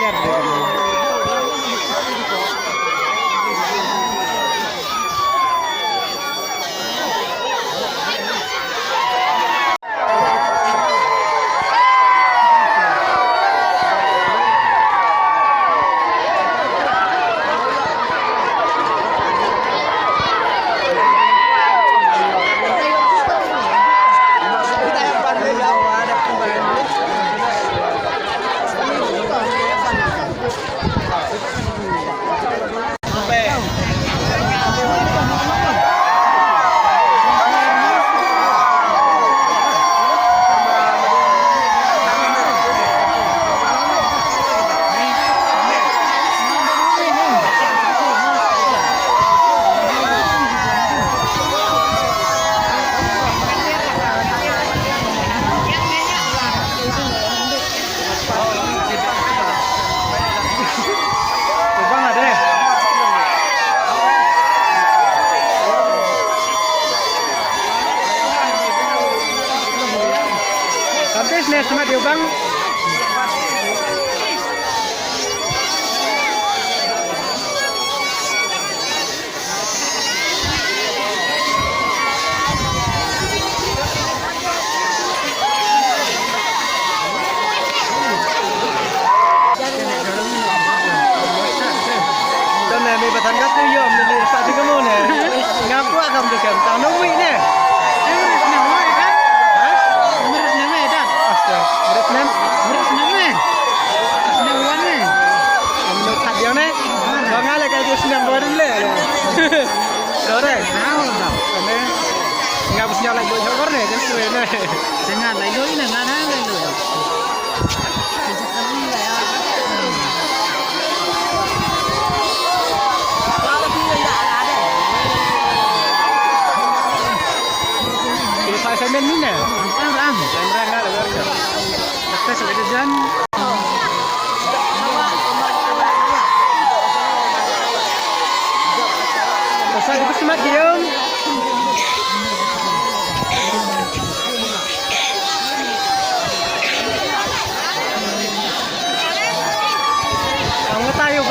lihat deh kamu. Bisnis sama dia bang. Trong này mình phải thành các tư dòm mình phải đi cái môn này ngáp quá không được kiểm tra nó vị nè. Senang baru le, sore. Ini nggak bisa nyala dua jam nih, jadi suwe Jangan lagi ini nggak ada lagi. Ini saya semen ni nih. Ram. Saya nggak ada lagi. Kita sudah jalan. Saya ikut semat diam. Kamu tahu